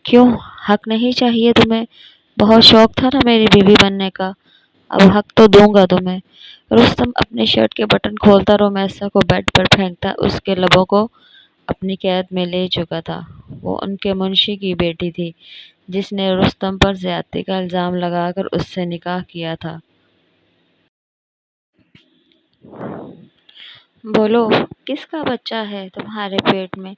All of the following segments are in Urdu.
کیوں؟ حق نہیں چاہیے تمہیں؟ بہت شوق تھا نا میری بیوی بننے کا، اب حق تو دوں گا تمہیں۔ رستم اپنے شرٹ کے بٹن کھولتا رومیسا کو بیڈ پر پھینکتا اس کے لبوں کو اپنی قید میں لے چکا تھا۔ وہ ان کے منشی کی بیٹی تھی جس نے رستم پر زیادتی کا الزام لگا کر اس سے نکاح کیا تھا۔ بولو، کس کا بچہ ہے تمہارے پیٹ میں؟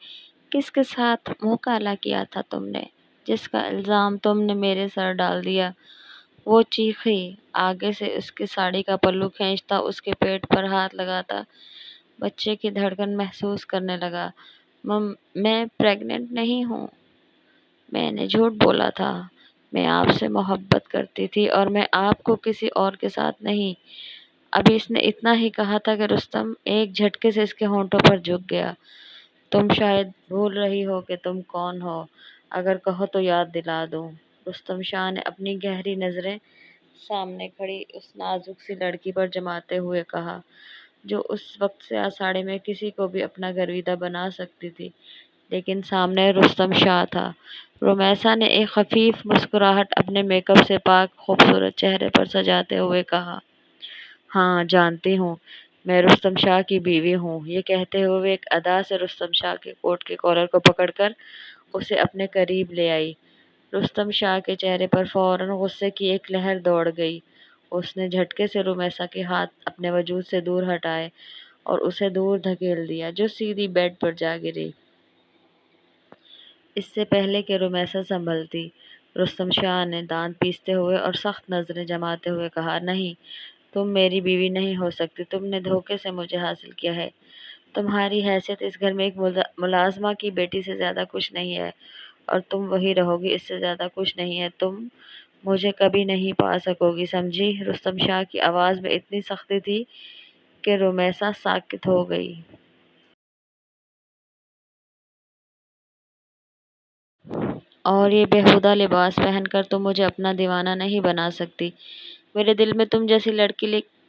کس کے ساتھ منہ کالا کیا تھا تم نے، جس کا الزام تم نے میرے سر ڈال دیا؟ وہ چیخی، آگے سے اس کی ساڑی کا پلو کھینچتا، اس کے پیٹ پر ہاتھ لگاتا، بچے کی دھڑکن محسوس کرنے لگا۔ میں پریگننٹ نہیں ہوں، میں نے جھوٹ بولا تھا، میں آپ سے محبت کرتی تھی اور میں آپ کو کسی اور کے ساتھ نہیں۔ ابھی اس نے اتنا ہی کہا تھا کہ رستم ایک جھٹکے سے اس کے ہونٹوں پر جھک گیا۔ تم شاید بھول رہی ہو کہ تم کون ہو، اگر کہو تو یاد دلا دوں۔ رستم شاہ نے اپنی گہری نظریں سامنے کھڑی اس نازک سی لڑکی پر جماتے ہوئے کہا، جو اس وقت سیاہ ساڑی میں کسی کو بھی اپنا گرویدہ بنا سکتی تھی، لیکن سامنے رستم شاہ تھا۔ رومیسا نے ایک خفیف مسکراہٹ اپنے میک اپ سے پاک خوبصورت چہرے پر سجاتے ہوئے کہا، ہاں جانتی ہوں، میں رستم شاہ کی بیوی ہوں۔ یہ کہتے ہوئے ایک ادا سے رستم شاہ کے کوٹ کے کالر کو پکڑ کر اسے اپنے قریب لے آئی۔ رستم شاہ کے چہرے پر فوراً غصے کی ایک لہر دوڑ گئی۔ اس نے جھٹکے سے رومیسا کے ہاتھ اپنے وجود سے دور ہٹائے اور اسے دور دھکیل دیا، جو سیدھی بیڈ پر جا گری۔ اس سے پہلے کہ رومیسا سنبھلتی، رستم شاہ نے دانت پیستے ہوئے اور سخت نظریں جماتے ہوئے کہا، نہیں، تم میری بیوی نہیں ہو سکتی، تم نے دھوکے سے مجھے حاصل کیا ہے۔ تمہاری حیثیت اس گھر میں ایک ملازمہ کی بیٹی سے زیادہ کچھ نہیں ہے، اور تم وہی رہو گی، اس سے زیادہ کچھ نہیں ہے۔ تم مجھے کبھی نہیں پا سکو گی، سمجھی؟ رستم شاہ کی آواز میں اتنی سختی تھی کہ رومیسا ساکت ہو گئی۔ اور یہ بیہودہ لباس پہن کر تم مجھے اپنا دیوانہ نہیں بنا سکتی، میرے دل میں تم جیسی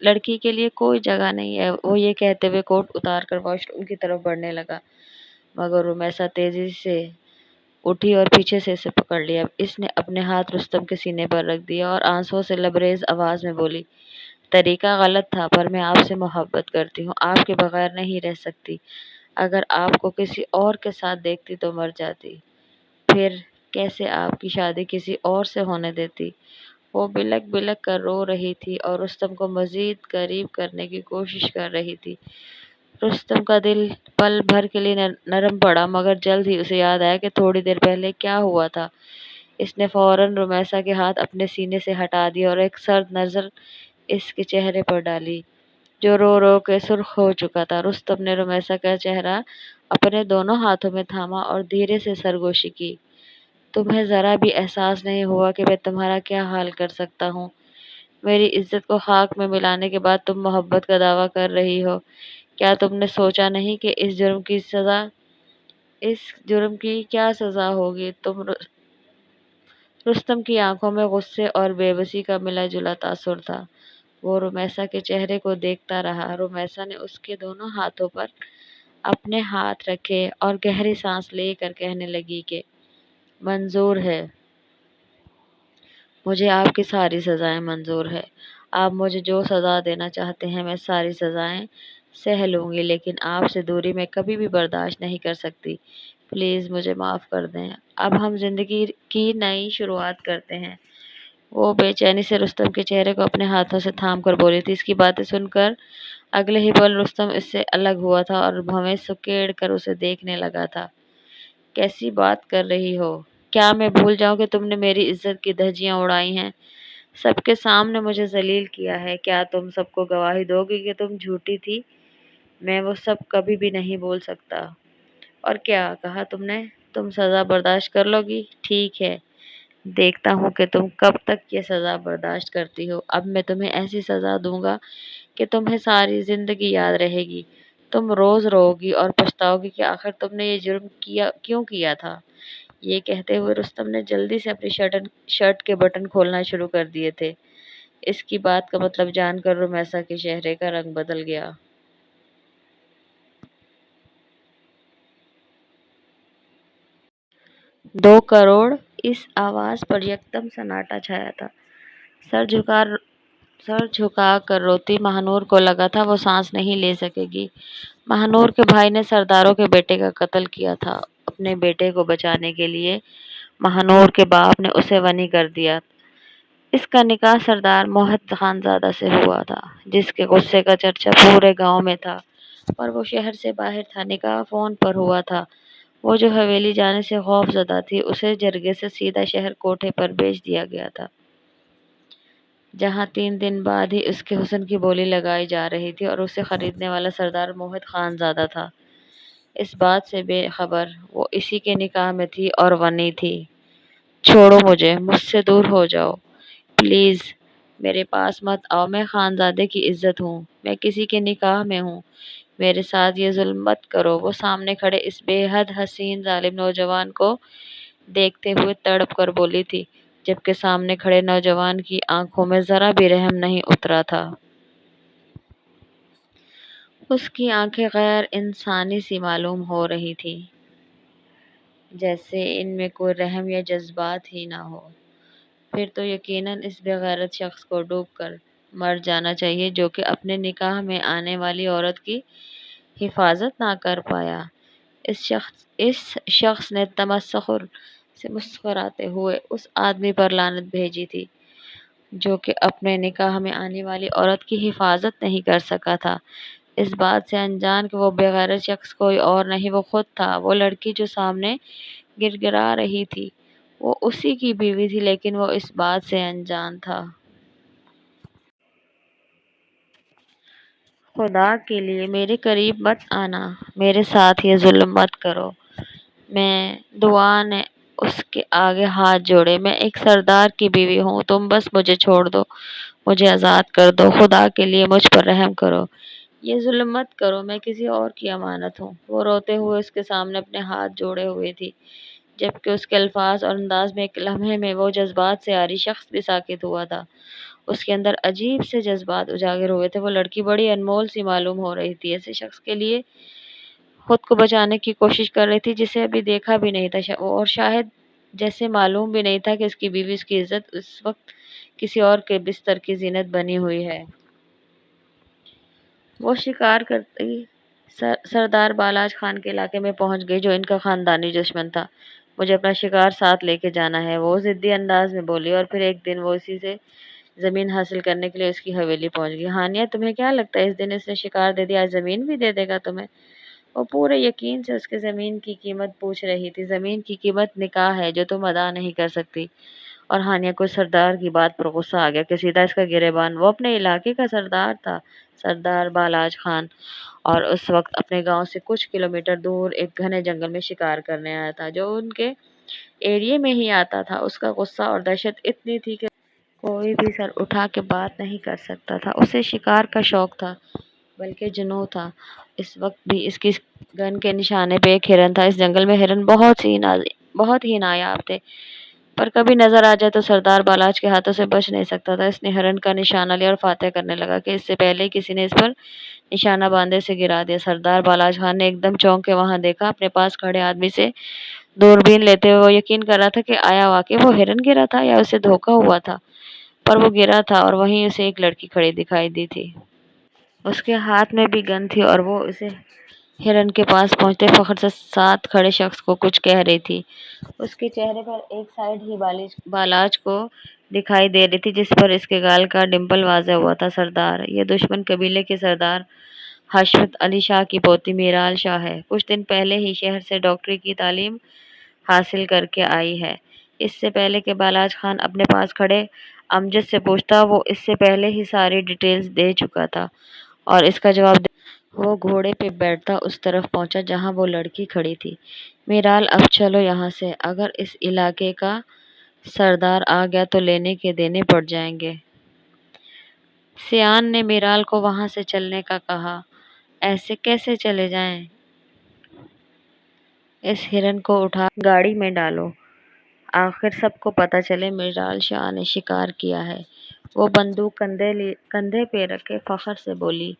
لڑکی کے لیے کوئی جگہ نہیں ہے۔ وہ یہ کہتے ہوئے کوٹ اتار کر واش روم کی طرف بڑھنے لگا، مگر رومیسا تیزی سے اٹھی اور پیچھے سے اسے پکڑ لیا۔ اس نے اپنے ہاتھ رستم کے سینے پر رکھ دیا اور آنسوؤں سے لبریز آواز میں بولی، طریقہ غلط تھا، پر میں آپ سے محبت کرتی ہوں، آپ کے بغیر نہیں رہ سکتی۔ اگر آپ کو کسی اور کے ساتھ دیکھتی تو مر جاتی، پھر کیسے آپ کی شادی کسی اور سے ہونے دیتی؟ وہ بلک بلک کر رو رہی تھی اور رستم کو مزید قریب کرنے کی کوشش کر رہی تھی۔ رستم کا دل پل بھر کے لیے نرم پڑا، مگر جلد ہی اسے یاد آیا کہ تھوڑی دیر پہلے کیا ہوا تھا۔ اس نے فوراً رومیسا کے ہاتھ اپنے سینے سے ہٹا دیا اور ایک سرد نظر اس کے چہرے پر ڈالی، جو رو رو کے سرخ ہو چکا تھا۔ رستم نے رومیسا کا چہرہ اپنے دونوں ہاتھوں میں تھاما اور دھیرے سے سرگوشی کی، تمہیں ذرا بھی احساس نہیں ہوا کہ میں تمہارا کیا حال کر سکتا ہوں؟ میری عزت کو خاک میں ملانے کے بعد تم محبت کا دعویٰ کر رہی ہو؟ کیا تم نے سوچا نہیں کہ اس جرم کی کیا سزا ہوگی؟ رستم کی آنکھوں میں غصے اور بے بسی کا ملا جلا تاثر تھا۔ وہ رومیسا کے چہرے کو دیکھتا رہا۔ رومیسا نے اس کے دونوں ہاتھوں پر اپنے ہاتھ رکھے اور گہری سانس لے کر کہنے لگی کہ منظور ہے، مجھے آپ کی ساری سزائیں منظور ہے۔ آپ مجھے جو سزا دینا چاہتے ہیں میں ساری سزائیں سہ لوں گی، لیکن آپ سے دوری میں کبھی بھی برداشت نہیں کر سکتی۔ پلیز مجھے معاف کر دیں، اب ہم زندگی کی نئی شروعات کرتے ہیں۔ وہ بے چینی سے رستم کے چہرے کو اپنے ہاتھوں سے تھام کر بولی تھی۔ اس کی باتیں سن کر اگلے ہی پل رستم اس سے الگ ہوا تھا اور بھویں سکیڑ کر اسے دیکھنے لگا تھا۔ کیسی بات کر رہی ہو؟ کیا میں بھول جاؤں کہ تم نے میری عزت کی دھجیاں اڑائی ہیں، سب کے سامنے مجھے ذلیل کیا ہے؟ کیا تم سب کو گواہی دو گی کہ تم جھوٹی تھی؟ میں وہ سب کبھی بھی نہیں بول سکتا۔ اور کیا کہا تم نے؟ تم سزا برداشت کر لو گی؟ ٹھیک ہے، دیکھتا ہوں کہ تم کب تک یہ سزا برداشت کرتی ہو۔ اب میں تمہیں ایسی سزا دوں گا کہ تمہیں ساری زندگی یاد رہے گی۔ تم روز رو گی اور پچھتاؤ گی کہ آخر تم نے یہ جرم کیوں کیا تھا۔ یہ کہتے ہوئے رستم نے جلدی سے اپنی شرٹ کے بٹن کھولنا شروع کر دیے تھے۔ اس کی بات کا مطلب جان کر رومیسا کے چہرے کا رنگ بدل گیا۔ 2 کروڑ۔ اس آواز پر یکدم سناٹا چھایا تھا۔ سر جھکا سر جھکا کر روتی مہانور کو لگا تھا وہ سانس نہیں لے سکے گی۔ مہانور کے بھائی نے سرداروں کے بیٹے کا قتل کیا تھا۔ اپنے بیٹے کو بچانے کے لیے مہانور کے باپ نے اسے غنی کر دیا۔ اس کا نکاح سردار موہت خانزادہ سے ہوا تھا، جس کے غصے کا چرچا پورے گاؤں میں تھا، پر وہ شہر سے باہر تھا۔ نکاح فون پر ہوا تھا۔ وہ جو حویلی جانے سے خوف زدہ تھی، اسے جرگے سے سیدھا شہر کوٹھے پر بھیج دیا گیا تھا، جہاں 3 دن بعد ہی اس کے حسن کی بولی لگائی جا رہی تھی، اور اسے خریدنے والا سردار موہت خانزادہ تھا، اس بات سے بے خبر۔ وہ اسی کے نکاح میں تھی اور غنی تھی۔ چھوڑو مجھ سے دور ہو جاؤ، پلیز میرے پاس مت آؤ۔ میں خانزادے کی عزت ہوں، میں کسی کے نکاح میں ہوں، میرے ساتھ یہ ظلم مت کرو۔ وہ سامنے کھڑے اس بے حد حسین ظالم نوجوان کو دیکھتے ہوئے تڑپ کر بولی تھی، جبکہ سامنے کھڑے نوجوان کی آنکھوں میں ذرا بھی رحم نہیں اترا تھا۔ اس کی آنکھیں غیر انسانی سی معلوم ہو رہی تھیں، جیسے ان میں کوئی رحم یا جذبات ہی نہ ہو۔ پھر تو یقیناً اس بے غیرت شخص کو ڈوب کر مر جانا چاہیے جو کہ اپنے نکاح میں آنے والی عورت کی حفاظت نہ کر پایا۔ اس شخص نے تمسخر سے مسکراتے ہوئے اس آدمی پر لعنت بھیجی تھی جو کہ اپنے نکاح میں آنے والی عورت کی حفاظت نہیں کر سکا تھا، اس بات سے انجان کہ وہ بے غیرت شخص کوئی اور نہیں، وہ خود تھا۔ وہ لڑکی جو سامنے گر گرا رہی تھی، وہ اسی کی بیوی تھی، لیکن وہ اس بات سے انجان تھا۔ خدا کے لیے میرے قریب مت آنا، میرے ساتھ یہ ظلم مت کرو۔ میں دعا نے اس کے آگے ہاتھ جوڑے۔ میں ایک سردار کی بیوی ہوں، تم بس مجھے چھوڑ دو، مجھے آزاد کر دو، خدا کے لیے مجھ پر رحم کرو، یہ ظلم مت کرو، میں کسی اور کی امانت ہوں۔ وہ روتے ہوئے اس کے سامنے اپنے ہاتھ جوڑے ہوئے تھی، جبکہ اس کے الفاظ اور انداز میں ایک لمحے میں وہ جذبات سے عاری شخص بھی ساکت ہوا تھا۔ اس کے اندر عجیب سے جذبات اجاگر ہوئے تھے۔ وہ لڑکی بڑی انمول سی معلوم ہو رہی تھی، ایسے شخص کے لیے خود کو بچانے کی کوشش کر رہی تھی جسے ابھی دیکھا بھی نہیں تھا، اور شاید جیسے معلوم بھی نہیں تھا کہ اس کی بیوی، اس کی عزت اس وقت کسی اور کے بستر کی زینت بنی ہوئی ہے۔ وہ شکار کرتی سردار بالاج خان کے علاقے میں پہنچ گئی، جو ان کا خاندانی دشمن تھا۔ مجھے اپنا شکار ساتھ لے کے جانا ہے، وہ ضدی انداز میں بولی، اور پھر ایک دن وہ اسی سے زمین حاصل کرنے کے لیے اس کی حویلی پہنچ گئی۔ ہانیہ، تمہیں کیا لگتا ہے اس دن اس نے شکار دے دیا، آج زمین بھی دے دے گا تمہیں؟ وہ پورے یقین سے اس کے زمین کی قیمت پوچھ رہی تھی۔ زمین کی قیمت نکاح ہے جو تم ادا نہیں کر سکتی۔ اور ہانیہ کو سردار کی بات پر غصہ آ گیا کہ سیدھا اس کا گریبان۔ وہ اپنے علاقے کا سردار تھا، سردار بالاج خان، اور اس وقت اپنے گاؤں سے کچھ کلومیٹر دور ایک گھنے جنگل میں شکار کرنے آیا تھا جو ان کے ایریے میں ہی آتا تھا۔ اس کا غصہ اور دہشت اتنی تھی کہ کوئی بھی سر اٹھا کے بات نہیں کر سکتا تھا۔ اسے شکار کا شوق تھا، بلکہ جنون تھا۔ اس وقت بھی اس کی گن کے نشانے پہ ایک ہرن تھا۔ اس جنگل میں ہرن بہت ہی نایاب تھے، پر کبھی نظر آ جائے تو سردار بالاج کے ہاتھوں سے بچ نہیں سکتا تھا۔ اس نے ہرن کا نشانہ لیا اور فاتح کرنے لگا کہ اس سے پہلے کسی نے اس پر نشانہ باندھے سے گرا دیا۔ سردار بالاج خان نے ایک دم چونک کے وہاں دیکھا۔ اپنے پاس کھڑے آدمی سے دوربین لیتے ہوئے وہ یقین کر رہا تھا کہ آیا واقعی وہ ہرن گرا تھا یا اسے دھوکا ہوا تھا، پر وہ گرا تھا، اور وہیں اسے ایک لڑکی کھڑی دکھائی دی تھی۔ اس کے ہاتھ میں بھی گن تھی، اور وہ اسے ہرن کے پاس پہنچتے فخر سے ساتھ کھڑے شخص کو کچھ کہہ رہی تھی۔ اس کے چہرے پر ایک سائیڈ ہی بالاج کو دکھائی دے رہی تھی، جس پر اس کے گال کا ڈمپل واضح ہوا تھا۔ سردار، یہ دشمن قبیلے کے سردار حشمت علی شاہ کی پوتی میرال شاہ ہے۔ کچھ دن پہلے ہی شہر سے ڈاکٹری کی تعلیم حاصل کر کے آئی ہے۔ اس سے پہلے کہ بالاج خان اپنے پاس کھڑے امجد سے پوچھتا، وہ اس سے پہلے ہی ساری ڈیٹیلز دے چکا تھا، اور اس کا جواب وہ گھوڑے پہ بیٹھتا اس طرف پہنچا جہاں وہ لڑکی کھڑی تھی۔ میرال، اب چلو یہاں سے، اگر اس علاقے کا سردار آ گیا تو لینے کے دینے پڑ جائیں گے۔ سیان نے میرال کو وہاں سے چلنے کا کہا۔ ایسے کیسے چلے جائیں؟ اس ہرن کو اٹھا گاڑی میں ڈالو، آخر سب کو پتہ چلے میرال شاہ نے شکار کیا ہے۔ وہ بندوق کندھے پہ رکھے فخر سے بولی۔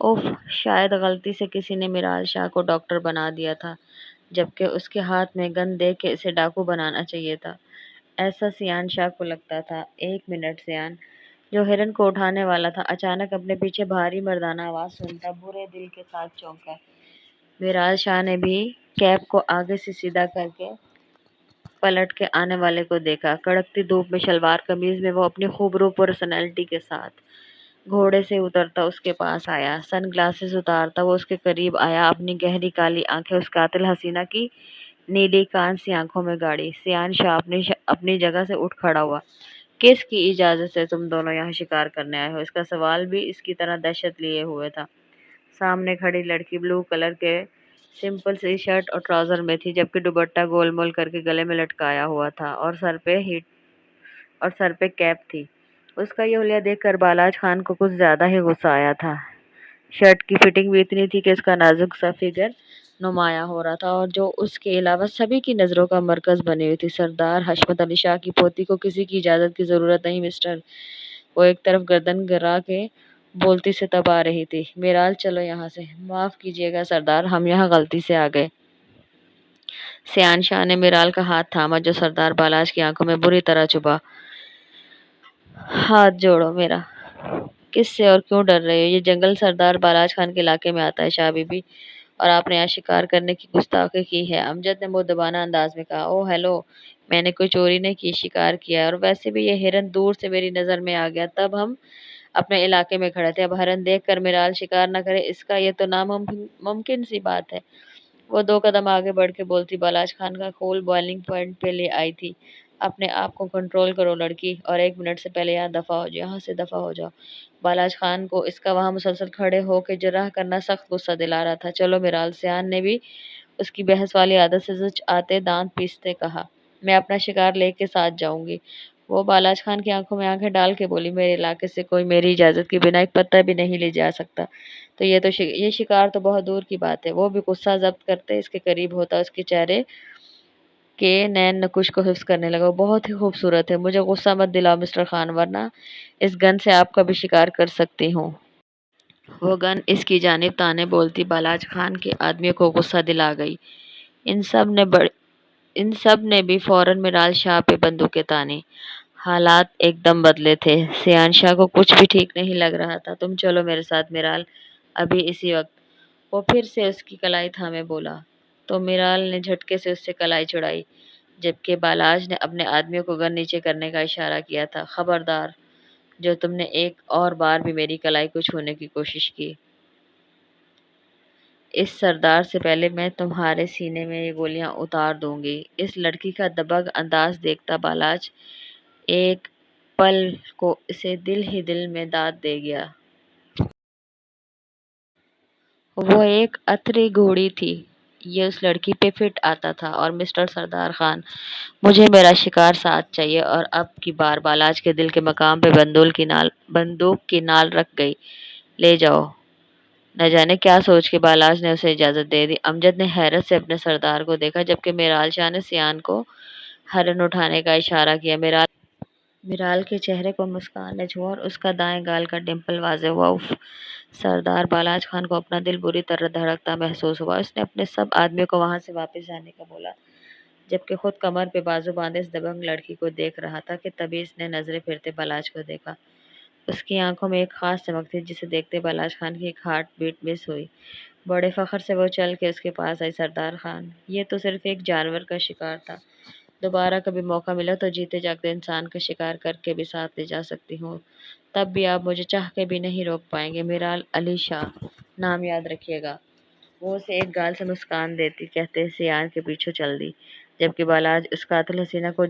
اوف، شاید غلطی سے کسی نے میرال شاہ کو ڈاکٹر بنا دیا تھا۔ جبکہ اس کے ہاتھ میں گن دیکھ کے اسے ڈاکو بنانا چاہیے تھا، ایسا سیان شاہ کو لگتا تھا۔ ایک منٹ، سیان جو ہرن کو اٹھانے والا تھا اچانک اپنے پیچھے بھاری مردانہ آواز سنتا برے دل کے ساتھ چونکا۔ میراج شاہ نے بھی کیپ کو آگے سے سیدھا کر کے پلٹ کے آنے والے کو دیکھا۔ کڑکتی دھوپ میں شلوار قمیض میں وہ اپنی خوبرو پرسنالٹی کے ساتھ گھوڑے سے اترتا اس کے پاس آیا، سن گلاسز اتارتا وہ اس کے قریب آیا، اپنی گہری کالی آنکھیں اس قاتل حسینہ کی نیلی کان سی آنکھوں میں گاڑی۔ سیان شاہ اپنی جگہ سے اٹھ کھڑا ہوا۔ کس کی اجازت سے تم دونوں یہاں شکار کرنے آئے ہو؟ اس کا سوال بھی اس کی طرح دہشت لیے ہوئے تھا۔ سامنے کھڑی لڑکی بلو کلر کے سمپل سی شرٹ اور ٹراؤزر میں تھی، جبکہ دوپٹہ گول مول کر کے گلے میں لٹکایا ہوا تھا اور سر پہ کیپ تھی۔ اس کا یہ حلیہ دیکھ کر بالاج خان کو کچھ زیادہ ہی غصہ آیا تھا۔ شرٹ کی فٹنگ بھی اتنی تھی کہ اس کا نازک سا فگر نمایاں ہو رہا تھا اور جو اس کے علاوہ سبھی کی نظروں کا مرکز بنی ہوئی تھی۔ سردار حشمت علی شاہ کی پوتی کو کسی کی اجازت کی ضرورت نہیں مسٹر، وہ ایک طرف گردن گرا کے بولتی سے تب آ رہی تھی۔ میرال چلو یہاں سے۔ معاف کیجیے گا سردار، ہم یہاں غلطی سے آ گئے۔ سیان شاہ نے میرال کا ہاتھ تھاما جو سردار بالاج کی آنکھوں میں بری طرح چبھا۔ ہاتھ جوڑو میرا۔ کس سے اور کیوں ڈر رہے ہو؟ یہ جنگل سردار بالاج خان کے علاقے میں آتا ہے شاہ بی بی، اور آپ نے یہاں شکار کرنے کی گستاخی کی ہے۔ امجد نے مؤدبانہ انداز میں کہا۔ اوہ ہیلو، میں نے کوئی چوری نہیں کی، شکار کیا ہے، اور ویسے بھی یہ ہرن دور سے میری نظر میں آ گیا تب ہم اپنے علاقے میں کھڑے تھے۔ اب ہرن دیکھ کر میرال شکار نہ کرے اس کا یہ تو ناممکن سی بات ہے۔ وہ 2 قدم آگے بڑھ کے بولتی، بالاج خان کا خول بوائلنگ پوائنٹ پہ لے آئی تھی۔ اپنے آپ کو کنٹرول کرو لڑکی، اور 1 منٹ سے پہلے یہاں سے دفع ہو جاؤ۔ بالاج خان کو اس کا وہاں مسلسل کھڑے ہو کے جرح کرنا سخت غصہ دلا رہا تھا۔ چلو میرال، سیان نے بھی اس کی بحث والی عادت سے زچ آتے دانت پیستے کہا۔ میں اپنا شکار لے کے ساتھ جاؤں گی۔ وہ بالاج خان کی آنکھوں میں آنکھیں ڈال کے بولی، میرے علاقے سے کوئی میری اجازت کے بنا ایک پتا بھی نہیں لے جا سکتا، تو یہ شکار تو بہت دور کی بات ہے۔ وہ بھی غصہ ضبط کرتے اس کے قریب ہوتا، اس کے چہرے کے نین نقش کو حفظ کرنے لگا۔ وہ بہت ہی خوبصورت ہے، مجھے غصہ مت دلاؤ مسٹر خان، ورنہ اس گن سے آپ کا بھی شکار کر سکتی ہوں۔ وہ گن اس کی جانب تانے بولتی بالاج خان کے آدمیوں کو غصہ دلا گئی۔ ان سب نے بھی فوراً میرال شاہ پہ بندوقیں تانی۔ حالات ایک دم بدلے تھے۔ سیان شاہ کو کچھ بھی ٹھیک نہیں لگ رہا تھا۔ تم چلو میرے ساتھ میرال، ابھی اسی وقت۔ وہ پھر سے اس کی کلائی تھامے بولا، تو میرال نے جھٹکے سے اس سے کلائی چھڑائی، جبکہ بالاج نے اپنے آدمیوں کو گن نیچے کرنے کا اشارہ کیا تھا۔ خبردار، جو تم نے ایک اور بار بھی میری کلائی کو چھونے کی کوشش کی، اس سردار سے پہلے میں تمہارے سینے میں یہ گولیاں اتار دوں گی۔ اس لڑکی کا دبنگ انداز دیکھتا بالاج ایک پل کو اسے دل ہی دل میں داد دے گیا۔ وہ ایک اتری گھوڑی تھی، یہ اس لڑکی پہ فٹ آتا تھا۔ اور مسٹر سردار خان، مجھے میرا شکار ساتھ چاہیے، اور اب کی بار بالاج کے دل کے مقام پہ بندوق کی نال رکھ گئی۔ لے جاؤ۔ نہ جانے کیا سوچ کے بالاج نے اسے اجازت دے دی۔ امجد نے حیرت سے اپنے سردار کو دیکھا، جبکہ میرال شاہ نے سیان کو ہرن اٹھانے کا اشارہ کیا۔ میرال کے چہرے کو مسکان نے چھوا اور اس کا دائیں گال کا ڈمپل واضح ہوا۔ اف! سردار بالاج خان کو اپنا دل بری طرح دھڑکتا محسوس ہوا۔ اس نے اپنے سب آدمیوں کو وہاں سے واپس جانے کا بولا، جبکہ خود کمر پہ بازو باندھے اس دبنگ لڑکی کو دیکھ رہا تھا کہ تبھی اس نے نظریں پھرتے بالاج کو دیکھا۔ اس کی آنکھوں میں ایک خاص چمک تھی جسے دیکھتے بالاج خان کی ایک ہارٹ بیٹ مس ہوئی۔ بڑے فخر سے وہ چل کے اس کے پاس آئی۔ سردار خان، یہ تو صرف ایک جانور کا شکار تھا، دوبارہ کبھی موقع ملا تو جیتے جاگتے انسان کا شکار کر کے بھی ساتھ لے جا سکتی ہوں، تب بھی آپ مجھے چاہ کے بھی نہیں روک پائیں گے۔ میرال علی شاہ، نام یاد رکھیے گا۔ وہ اسے ایک گال سے مسکان دیتی کہتے سیان کے پیچھے چل دی، جبکہ بالاج اس قاتل حسینہ کو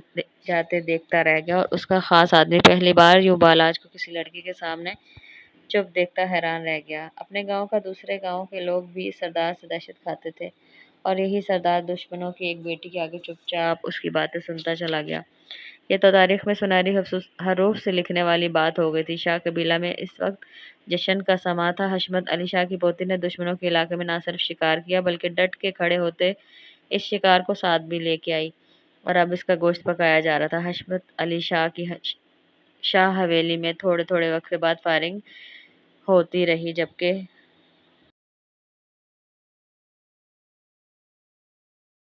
جاتے دیکھتا رہ گیا، اور اس کا خاص آدمی پہلی بار یوں بالاج کو کسی لڑکی کے سامنے چپ دیکھتا حیران رہ گیا۔ اپنے گاؤں کا دوسرے گاؤں کے لوگ بھی اس سردار سے دہشت کھاتے تھے، اور یہی سردار دشمنوں کی ایک بیٹی کے آگے چپ چاپ اس کی باتیں سنتا چلا گیا۔ یہ تو تاریخ میں سنہری حروف سے لکھنے والی بات ہو گئی تھی۔ شاہ قبیلہ میں اس وقت جشن کا سماں تھا۔ حشمت علی شاہ کی پوتی نے دشمنوں کے علاقے میں نہ صرف شکار کیا بلکہ ڈٹ کے کھڑے ہوتے اس شکار کو ساتھ بھی لے کے آئی، اور اب اس کا گوشت پکایا جا رہا تھا۔ حشمت علی شاہ کی شاہ حویلی میں تھوڑے تھوڑے وقفے بعد فائرنگ ہوتی رہی، جبکہ